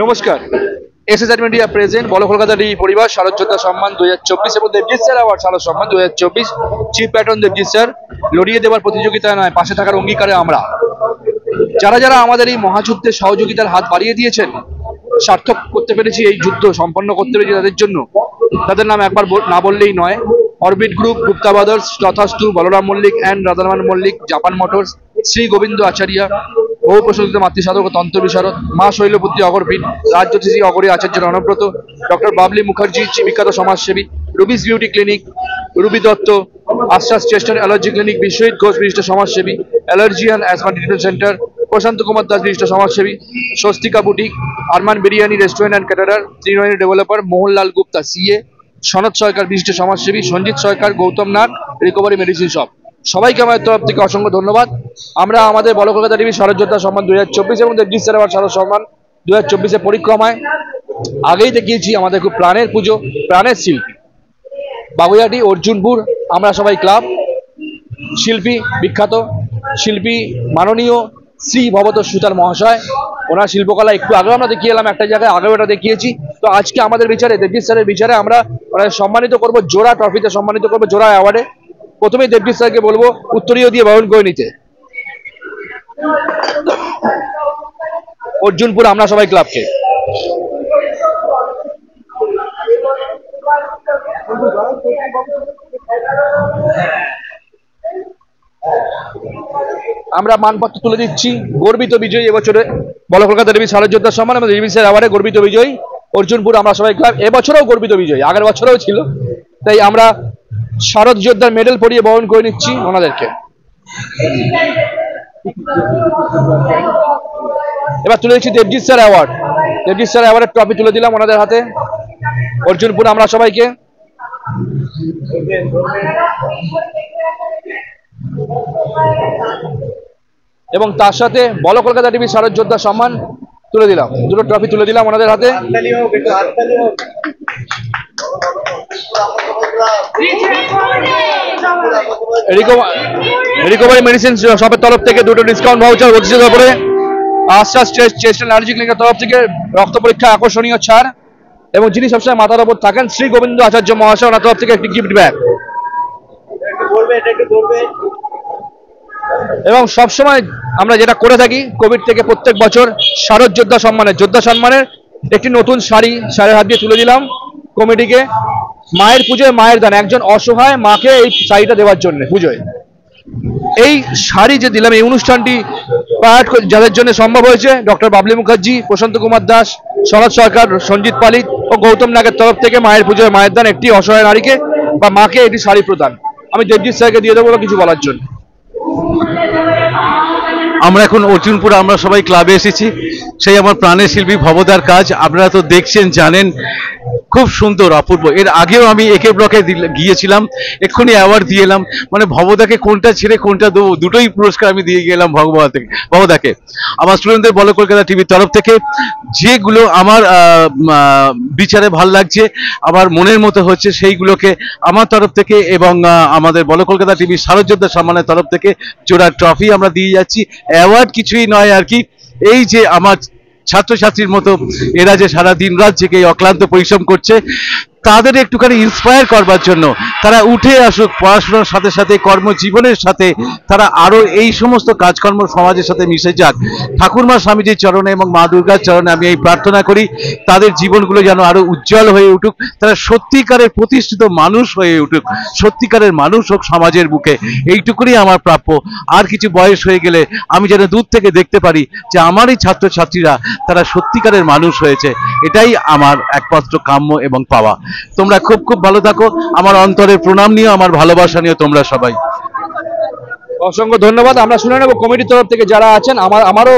নমস্কার, SSR media present বলো Kolkata TV পরিবার শারদযোদ্ধা সম্মান 2024 এবং দেবজিৎ স্যার অ্যাওয়ার্ড শারদ সম্মান 2024। চিফ প্যাট্রন দেবজিৎ স্যার, লড়িয়ে দেওয়ার প্রতিযোগিতা নয়, পাশে থাকার অঙ্গীকারে আমরা। যারা যারা আমাদের এই মহাযুদ্ধে সহযোগিতার হাত বাড়িয়ে দিয়েছেন, সার্থক করতে পেরেছি, এই যুদ্ধ সম্পন্ন করতে পেরেছি তাদের জন্য, তাদের নাম একবার না বললেই নয়। Orbit group, Gupta brothers, Tathastu, Balaram Mallick and Radharaman Mallick, Japan motors, Shri Gobinda Acharya, বহু প্রশংসিত মাতৃসাধক ও তন্ত্র বিশারদ, মা শৈলপুত্রী অগরপীঠ, রাজ্যশ্রী অগরী আচার্য রণব্রত, ডক্টর বাবলি মুখার্জি, বিখ্যাত সমাজসেবী, Ruby's beauty clinic, Ruby Dutta, আশ্বাস Chester allergy clinic, Biswajit Ghosh বিশিষ্ট সমাজসেবী, allergy and asthma treatment centre, Prashanta Kumar Das বিশিষ্ট সমাজসেবী, Swastika boutique, Arman biryani restaurant and caterer, Trinayani developer, Mohanlal Gupta CA, Sanat সরকার বিশিষ্ট সমাজসেবী, সঞ্জিত সরকার, গৌতম নাগ, রিকভারি মেডিসিন শপ। সবাইকে আমার তরফ থেকে অসংখ্য ধন্যবাদ। আমরা আমাদের বলো কলকাতা টিভি শারদযোদ্ধা সম্মান 2024 এবং দেবজিৎ স্যার অ্যাওয়ার্ড শারদ সম্মান 2024 এর পরিক্রমায় আগেই দেখিয়েছি আমাদের খুব প্রাণের পুজো, প্রাণের শিল্পী বাগুইহাটি অর্জুনপুর আমরা সবাই ক্লাব, শিল্পী বিখ্যাত শিল্পী মাননীয় শ্রী ভবত সুতার মহাশয়, ওনার শিল্পকলা একটু আগেও আমরা দেখিয়ে এলাম, একটা জায়গায় আগেও এটা দেখিয়েছি। তো আজকে আমাদের বিচারে, দেবজিৎ স্যারের বিচারে আমরা সম্মানিত করব জোড়া ট্রফিতে, সম্মানিত করবো জোড়া অ্যাওয়ার্ডে। প্রথমেই দেবজিৎ স্যারকে বলবো উত্তরীয় দিয়ে বরণ করে নিতে। অর্জুনপুর আমরা সবাই ক্লাবকে। আমরা মানপত্র তুলে দিচ্ছি। গর্বিত বিজয়ী এবছরে বলো কলকাতা টিভি শারদযোদ্ধা সম্মান এবং দেবজিৎ স্যার অ্যাওয়ার্ডে গর্বিত বিজয়ী অর্জুনপুর আমরা সবাই ক্লাব। এবছরেও গর্বিত বিজয়ী, আগের বছরেও ছিল, তাই আমরা শারদ যোদ্ধার মেডেল পরিয়ে বরণ করে নিচ্ছি ওনাদেরকে। এবার তুলে দিচ্ছি Debjit sir award. Debjit sir অ্যাওয়ার্ডের ট্রফি তুলে দিলাম ওনাদের হাতে, অর্জুনপুর আমরা সবাইকে। এবং তার সাথে বলো কলকাতা টিভি শারদ যোদ্ধা সম্মান তুলে দিলাম, দুটো ট্রফি তুলে দিলাম ওনাদের হাতে। রিকভারি মেডিসিন শপের তরফ থেকে দুটো ডিসকাউন্ট ভাউচার বত্রিশের উপরে। আশ্বাস চেস্ট অ্যালার্জি ক্লিনিকের তরফ থেকে রক্ত পরীক্ষা আকর্ষণীয় ছাড়, এবং যিনি সবসময় মাথার ওপর থাকেন শ্রী গোবিন্দ আচার্য মহাশয়, ওনার তরফ থেকে একটি গিফট ব্যাগ। এবং সবসময় আমরা যেটা করে থাকি কোভিড থেকে প্রত্যেক বছর শারদ যোদ্ধা সম্মানের একটি নতুন শাড়ি স্যারের হাত দিয়ে তুলে দিলাম কমিটিকে। মায়ের পুজোয় মায়ের দান, একজন অসহায় মাকে এই শাড়িটা দেওয়ার জন্য পুজোয় এই শাড়ি যে দিলাম। এই অনুষ্ঠানটি যাদের জন্য সম্ভব হয়েছে ডক্টর বাবলি মুখার্জি, প্রশান্ত কুমার দাস, সনৎ সরকার, সঞ্জিত পালিত ও গৌতম নাগের তরফ থেকে মায়ের পুজোয় মায়ের দান, একটি অসহায় নারীকে বা মাকে একটি শাড়ি প্রদান। আমি দেবজিৎ স্যারকে দিয়ে দেবো কিছু বলার জন্য। আমরা এখন অর্জুনপুর আমরা সবাই ক্লাবে এসেছি, সেই আমার প্রাণের শিল্পী ভবদার কাজ আপনারা তো দেখছেন, জানেন, খুব সুন্দর অপূর্ব। এর আগেও আমি একে ব্লকে গিয়েছিলাম, এক্ষুনি অ্যাওয়ার্ড দিয়ে এলাম। মানে ভবদাকে কোনটা ছেড়ে কোনটা দেবো, দুটোই পুরস্কার আমি দিয়ে গেলাম ভবদাকে। আমার স্টুডেন্টদের বলো কলকাতা টিভির তরফ থেকে যেগুলো আমার বিচারে ভাল লাগছে, আমার মনের মতো হচ্ছে, সেইগুলোকে আমার তরফ থেকে এবং আমাদের বলো কলকাতা টিভির শারদযোদ্ধা সম্মানের তরফ থেকে জোড়া ট্রফি আমরা দিয়ে যাচ্ছি। অ্যাওয়ার্ড কিছুই নয় আর কি, এই যে আমার ছাত্রছাত্রীর মতো এরা যে সারা দিন রাত জেগে অক্লান্ত পরিশ্রম করছে, তাদের একটুখানি ইন্সপায়ার করবার জন্য তারা উঠে আসুক, পড়াশোনার সাথে সাথে কর্মজীবনের সাথে তারা আরো এই সমস্ত কাজকর্ম সমাজের সাথে মিশে যাক। ঠাকুরমা স্বামীজির চরণে এবং মা দুর্গার চরণে আমি এই প্রার্থনা করি, তাদের জীবনগুলো যেন আরো উজ্জ্বল হয়ে উঠুক, তারা সত্যিকারের প্রতিষ্ঠিত মানুষ হয়ে উঠুক, সত্যিকারের মানুষ হোক সমাজের বুকে, এইটুকুনি আমার প্রাপ্য। আর কিছু বয়স হয়ে গেলে আমি যেন দূর থেকে দেখতে পারি যে আমারই ছাত্রছাত্রীরা তারা সত্যিকারের মানুষ হয়েছে, এটাই আমার একমাত্র কাম্য এবং পাওয়া। তোমরা খুব খুব ভালো থাকো, আমার অন্তরের প্রণাম নিও, আমার ভালোবাসা নিও তোমরা সবাই। অসংখ্য ধন্যবাদ। আমরা শুনে নেব কমিটির তরফ থেকে যারা আছেন, আমারও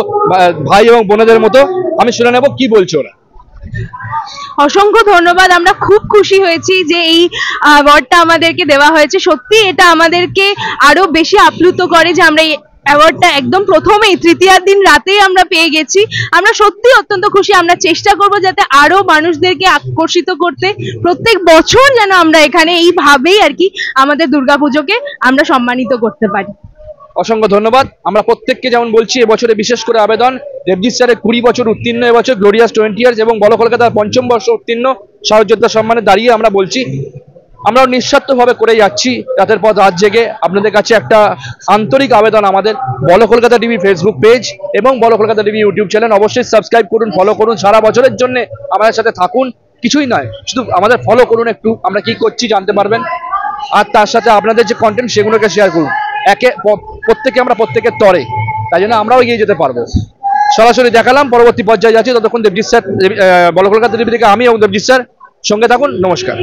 ভাই এবং বোনেদের মতো, আমি শুনে নেব কি বলছো ওরা। অসংখ্য ধন্যবাদ। আমরা খুব খুশি হয়েছি যে এই অ্যাওয়ার্ডটা আমাদেরকে দেওয়া হয়েছে। সত্যি এটা আমাদেরকে আরো বেশি আপ্লুত করে যে আমরা অ্যাওয়ার্ডটা একদম প্রথমেই তৃতীয় দিন রাতেই আমরা পেয়ে গেছি। আমরা সত্যি অত্যন্ত খুশি। আমরা চেষ্টা করব যাতে আরো মানুষদেরকে আকর্ষিত করতে, প্রত্যেক বছর যেন আমরা এখানে এইভাবেই আর কি আমাদের দুর্গাপুজোকে আমরা সম্মানিত করতে পারি। অসংখ্য ধন্যবাদ। আমরা প্রত্যেককে যেমন বলছি, এবছরে বিশেষ করে আবেদন দেবজিৎ স্যারের 20 বছর উত্তীর্ণ এবছর, গ্লোরিয়াস 20 ইয়ার্স, এবং বল কলকাতার 5ম বর্ষ উত্তীর্ণ শারদযোদ্ধা সম্মানে দাঁড়িয়ে আমরা বলছি, আমরাও নিঃস্বার্থভাবে করে যাচ্ছি রাতের পর রাত জেগে। আপনাদের কাছে একটা আন্তরিক আবেদন আমাদের, বল কলকাতা টিভি ফেসবুক পেজ এবং বল কলকাতা টিভি ইউটিউব চ্যানেল অবশ্যই সাবস্ক্রাইব করুন, ফলো করুন, সারা বছরের জন্য আমাদের সাথে থাকুন। কিছুই নয়, শুধু আমাদের ফলো করুন, একটু আমরা কি করছি জানতে পারবেন, আর তার সাথে আপনাদের যে কন্টেন্ট সেগুলোকে শেয়ার করুন। প্রত্যেকে আমরা প্রত্যেকের তরে, তাই জন্য আমরাও এগিয়ে যেতে পারবো। সরাসরি দেখালাম, পরবর্তী পর্যায়ে যাচ্ছি, ততক্ষণ দেবজিৎ স্যার, বল কলকাতা টিভি থেকে আমি এবং দেবজিৎ স্যার, সঙ্গে থাকুন। নমস্কার।